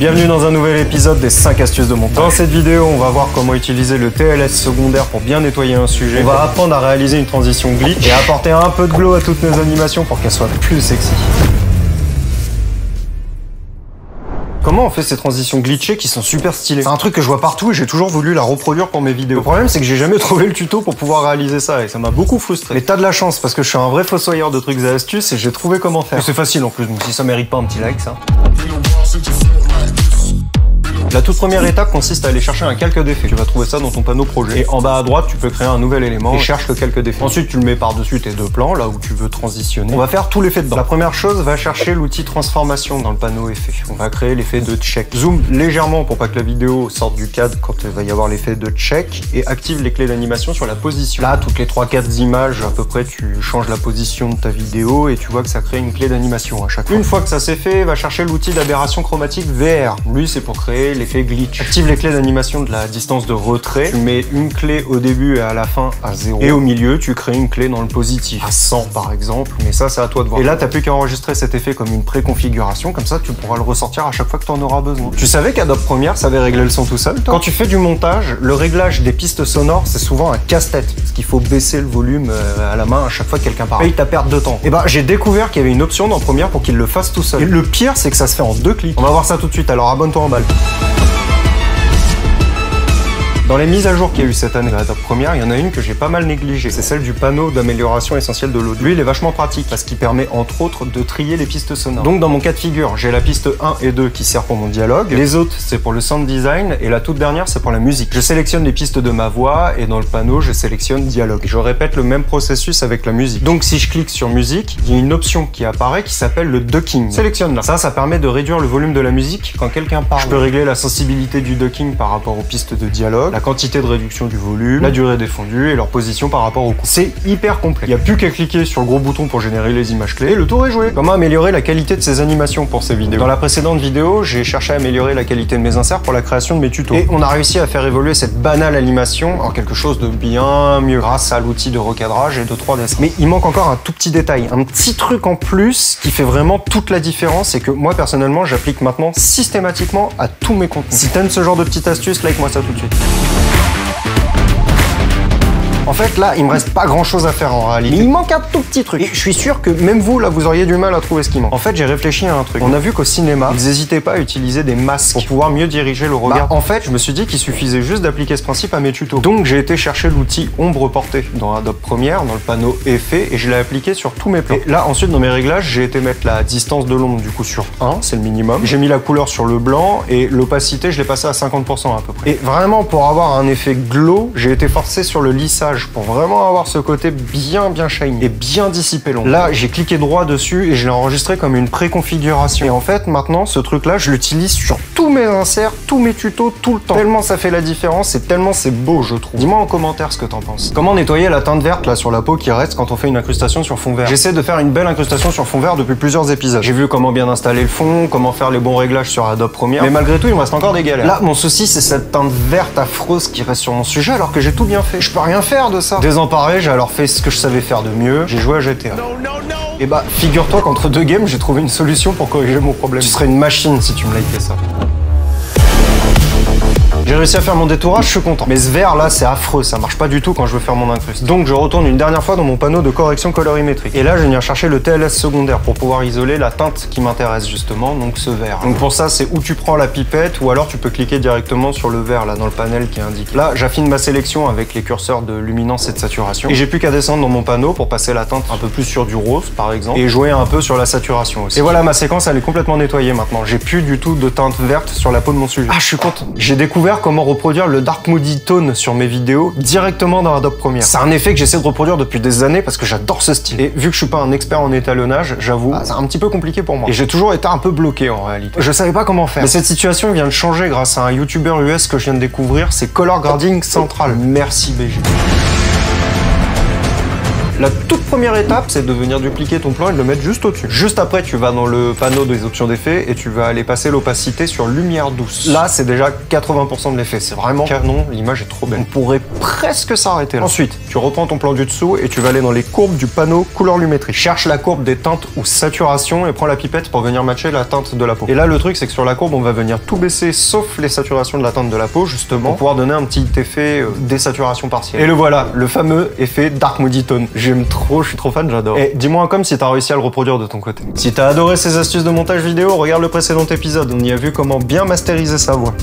Bienvenue dans un nouvel épisode des 5 astuces de montage. Dans cette vidéo, on va voir comment utiliser le TLS secondaire pour bien nettoyer un sujet. On va apprendre à réaliser une transition glitch et apporter un peu de glow à toutes nos animations pour qu'elles soient plus sexy. Comment on fait ces transitions glitchées qui sont super stylées? C'est un truc que je vois partout et j'ai toujours voulu la reproduire pour mes vidéos. Le problème, c'est que j'ai jamais trouvé le tuto pour pouvoir réaliser ça et ça m'a beaucoup frustré. Mais t'as de la chance parce que je suis un vrai fossoyeur de trucs et astuces et j'ai trouvé comment faire. C'est facile en plus, donc si ça mérite pas un petit like, ça. La toute première étape consiste à aller chercher un calque d'effet. Tu vas trouver ça dans ton panneau projet. Et en bas à droite, tu peux créer un nouvel élément et cherche le calque d'effet. Ensuite, tu le mets par-dessus tes deux plans, là où tu veux transitionner. On va faire tout l'effet dedans. La première chose, va chercher l'outil transformation dans le panneau effet. On va créer l'effet de check. Zoom légèrement pour pas que la vidéo sorte du cadre quand il va y avoir l'effet de check et active les clés d'animation sur la position. Là, toutes les 3-4 images, à peu près, tu changes la position de ta vidéo et tu vois que ça crée une clé d'animation à chaque fois. Une fois que ça c'est fait, va chercher l'outil d'aberration chromatique VR. Lui, c'est pour créer l'effet glitch. Active les clés d'animation de la distance de retrait. Tu mets une clé au début et à la fin à 0. Et au milieu, tu crées une clé dans le positif, à 100 par exemple. Mais ça, c'est à toi de voir. Et là, t'as plus qu'à enregistrer cet effet comme une préconfiguration. Comme ça, tu pourras le ressortir à chaque fois que tu en auras besoin. Tu savais qu'Adobe Premiere savait régler le son tout seul, toi? Quand tu fais du montage, le réglage des pistes sonores, c'est souvent un casse-tête. Parce qu'il faut baisser le volume à la main à chaque fois que quelqu'un parle. Paye ta perte de temps. Et bah, j'ai découvert qu'il y avait une option dans Premiere pour qu'il le fasse tout seul. Et le pire, c'est que ça se fait en 2 clics. On va voir ça tout de suite. Alors, abonne-toi en balle. Dans les mises à jour qu'il y a eu cette année à Adobe Premiere, il y en a une que j'ai pas mal négligée. C'est celle du panneau d'amélioration essentielle de l'audio. Lui, il est vachement pratique parce qu'il permet entre autres de trier les pistes sonores. Donc dans mon cas de figure, j'ai la piste 1 et 2 qui sert pour mon dialogue. Les autres, c'est pour le sound design et la toute dernière, c'est pour la musique. Je sélectionne les pistes de ma voix et dans le panneau, je sélectionne dialogue. Je répète le même processus avec la musique. Donc si je clique sur musique, il y a une option qui apparaît qui s'appelle le ducking. Sélectionne là. Ça permet de réduire le volume de la musique quand quelqu'un parle. Je peux régler la sensibilité du ducking par rapport aux pistes de dialogue, la quantité de réduction du volume, la durée des fondus et leur position par rapport au coup. C'est hyper complet. Il n'y a plus qu'à cliquer sur le gros bouton pour générer les images clés et le tour est joué. Comment améliorer la qualité de ces animations pour ces vidéos? Dans la précédente vidéo, j'ai cherché à améliorer la qualité de mes inserts pour la création de mes tutos. Et on a réussi à faire évoluer cette banale animation en quelque chose de bien mieux grâce à l'outil de recadrage et de 3D. Mais il manque encore un tout petit détail, un petit truc en plus qui fait vraiment toute la différence et que moi personnellement j'applique maintenant systématiquement à tous mes contenus. Si t'aimes ce genre de petite astuce, like-moi ça tout de suite. En fait, là, il me reste pas grand chose à faire en réalité. Mais il manque un tout petit truc. Et je suis sûr que même vous, là, vous auriez du mal à trouver ce qui manque. En fait, j'ai réfléchi à un truc. On a vu qu'au cinéma, ils n'hésitaient pas à utiliser des masques pour pouvoir mieux diriger le regard. En fait, je me suis dit qu'il suffisait juste d'appliquer ce principe à mes tutos. Donc, j'ai été chercher l'outil ombre portée dans Adobe Premiere, dans le panneau effet, et je l'ai appliqué sur tous mes plans. Et là, ensuite, dans mes réglages, j'ai été mettre la distance de l'ombre, du coup, sur 1, c'est le minimum. J'ai mis la couleur sur le blanc et l'opacité, je l'ai passé à 50% à peu près. Et vraiment, pour avoir un effet glow, j'ai été forcé sur le lissage pour vraiment avoir ce côté bien shiny et bien dissipé l'ombre. Là, j'ai cliqué droit dessus et je l'ai enregistré comme une préconfiguration. Et en fait, maintenant, ce truc-là, je l'utilise sur tous mes inserts, tous mes tutos, tout le temps. Tellement ça fait la différence et tellement c'est beau, je trouve. Dis-moi en commentaire ce que t'en penses. Comment nettoyer la teinte verte là sur la peau qui reste quand on fait une incrustation sur fond vert? J'essaie de faire une belle incrustation sur fond vert depuis plusieurs épisodes. J'ai vu comment bien installer le fond, comment faire les bons réglages sur Adobe Premiere, mais malgré tout, il me reste encore des galères. Là, mon souci, c'est cette teinte verte affreuse qui reste sur mon sujet alors que j'ai tout bien fait. Je peux rien faire de ça. Désemparé, j'ai alors fait ce que je savais faire de mieux, j'ai joué à GTA. Et bah, figure-toi qu'entre 2 games, j'ai trouvé une solution pour corriger mon problème. Tu serais une machine si tu me likais ça. J'ai réussi à faire mon détourage, je suis content. Mais ce vert là, c'est affreux, ça marche pas du tout quand je veux faire mon incruste. Donc je retourne une dernière fois dans mon panneau de correction colorimétrique. Et là, je vais venir chercher le TLS secondaire pour pouvoir isoler la teinte qui m'intéresse justement, donc ce vert. Donc pour ça, c'est où tu prends la pipette ou alors tu peux cliquer directement sur le vert là dans le panel qui indique. Là, j'affine ma sélection avec les curseurs de luminance et de saturation. Et j'ai plus qu'à descendre dans mon panneau pour passer la teinte un peu plus sur du rose par exemple et jouer un peu sur la saturation aussi. Et voilà, ma séquence elle est complètement nettoyée maintenant. J'ai plus du tout de teinte verte sur la peau de mon sujet. Ah, je suis content. J'ai découvert comment reproduire le Dark Moody Tone sur mes vidéos directement dans Adobe Premiere. C'est un effet que j'essaie de reproduire depuis des années parce que j'adore ce style. Et vu que je suis pas un expert en étalonnage, j'avoue, c'est un petit peu compliqué pour moi. Et j'ai toujours été un peu bloqué en réalité. Je savais pas comment faire. Mais cette situation vient de changer grâce à un YouTuber US que je viens de découvrir, c'est Color Grading Central. Merci BG. La toute première étape, c'est de venir dupliquer ton plan et de le mettre juste au-dessus. Juste après, tu vas dans le panneau des options d'effet et tu vas aller passer l'opacité sur lumière douce. Là, c'est déjà 80% de l'effet. C'est vraiment canon, l'image est trop belle. On pourrait presque s'arrêter là. Ensuite, tu reprends ton plan du dessous et tu vas aller dans les courbes du panneau couleur lumétrie. Cherche la courbe des teintes ou saturation et prends la pipette pour venir matcher la teinte de la peau. Et là, le truc, c'est que sur la courbe, on va venir tout baisser sauf les saturations de la teinte de la peau, justement, pour pouvoir donner un petit effet désaturation partielle. Et le voilà, le fameux effet Dark Moody Tone. J'aime trop, je suis trop fan, j'adore. Et dis-moi comme si t'as réussi à le reproduire de ton côté. Si t'as adoré ces astuces de montage vidéo, regarde le précédent épisode, on y a vu comment bien masteriser sa voix.